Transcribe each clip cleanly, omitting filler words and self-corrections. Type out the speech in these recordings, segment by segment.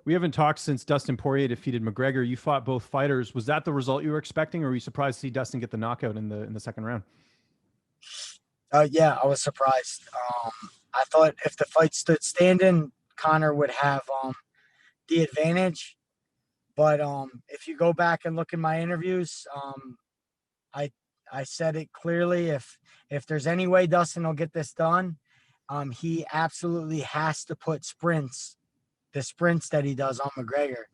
We haven't talked since Dustin Poirier defeated McGregor. You fought both fighters. Was that the result you were expecting, or were you surprised to see Dustin get the knockout in the second round? Yeah, I was surprised. I thought if the fight stood standing, Conor would have the advantage. But if you go back and look in my interviews, I I said it clearly. If there's any way Dustin will get this done, he absolutely has to put the sprints that he does on McGregor,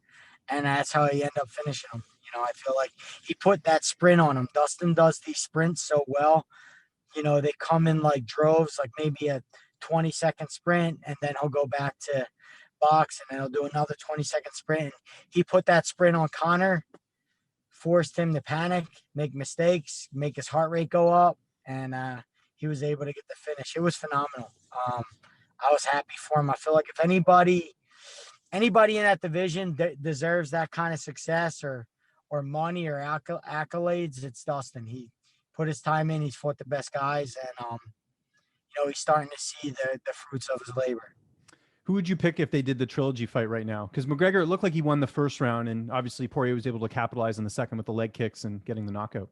and that's how he ended up finishing him. I feel like he put that sprint on him. Dustin does these sprints so well. They come in like droves, like maybe a 20-second sprint, and then he'll go back to box, and then he'll do another 20-second sprint. He put that sprint on Conor, forced him to panic, make mistakes, make his heart rate go up, and he was able to get the finish. It was phenomenal. I was happy for him. I feel like if anybody in that division deserves that kind of success or money or accolades, it's Dustin. He put his time in. He's fought the best guys, and he's starting to see the fruits of his labor. Who would you pick if they did the trilogy fight right now? Because McGregor, it looked like he won the first round, and obviously Poirier was able to capitalize in the second with the leg kicks and getting the knockout.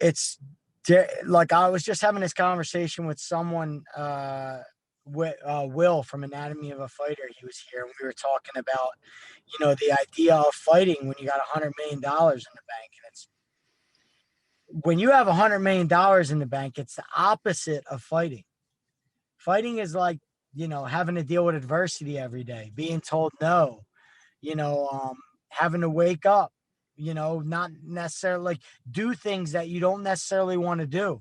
It's like I was just having this conversation with someone, Will from Anatomy of a Fighter. He was here, and we were talking about, the idea of fighting when you got $100 million in the bank. And it's when you have $100 million in the bank, it's the opposite of fighting. Fighting is like, having to deal with adversity every day, being told no, having to wake up, not necessarily like do things that you don't necessarily want to do.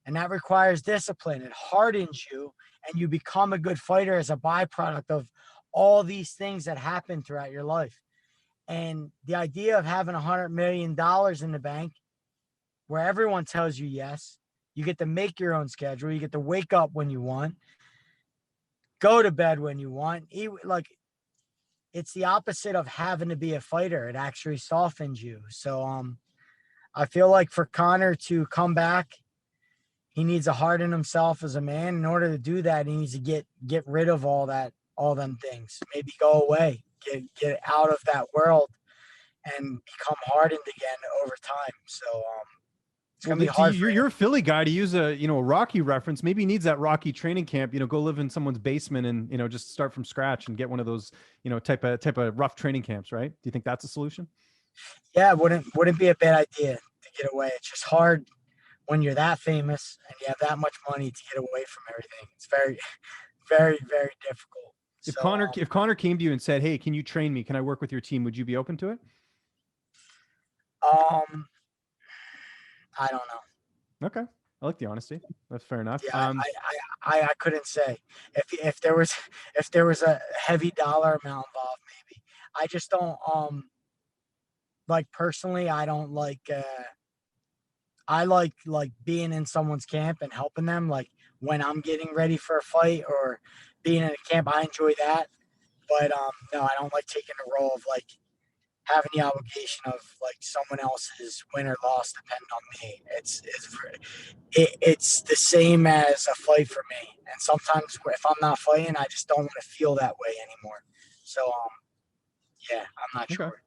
And that requires discipline. It hardens you, and you become a good fighter as a byproduct of all these things that happen throughout your life. And the idea of having $100 million in the bank where everyone tells you yes, you get to make your own schedule, you get to wake up when you want, go to bed when you want. It's the opposite of having to be a fighter. It actually softens you. So I feel like for Conor to come back, he needs to harden himself as a man. In order to do that, he needs to get rid of all them things. Maybe go away, get out of that world, and become hardened again over time. So it's gonna be hard. You're a Philly guy, to use a Rocky reference. Maybe he needs that Rocky training camp. Go live in someone's basement and just start from scratch and get one of those type of rough training camps, right? Do you think that's a solution? Yeah, it wouldn't be a bad idea to get away. It's just hard when you're that famous and you have that much money to get away from everything. It's very, very, very difficult. If Conor came to you and said, "Hey, can you train me? Can I work with your team?" Would you be open to it? I don't know. Okay, I like the honesty. That's fair enough. Yeah, I couldn't say if there was a heavy dollar amount involved. Maybe I just don't like personally. I don't like. I like being in someone's camp and helping them. Like when I'm getting ready for a fight or being in a camp, I enjoy that. But no, I don't like taking the role of like having the obligation of like someone else's win or loss depend on me. It's the same as a fight for me. And sometimes if I'm not fighting, I just don't want to feel that way anymore. So yeah, I'm not sure.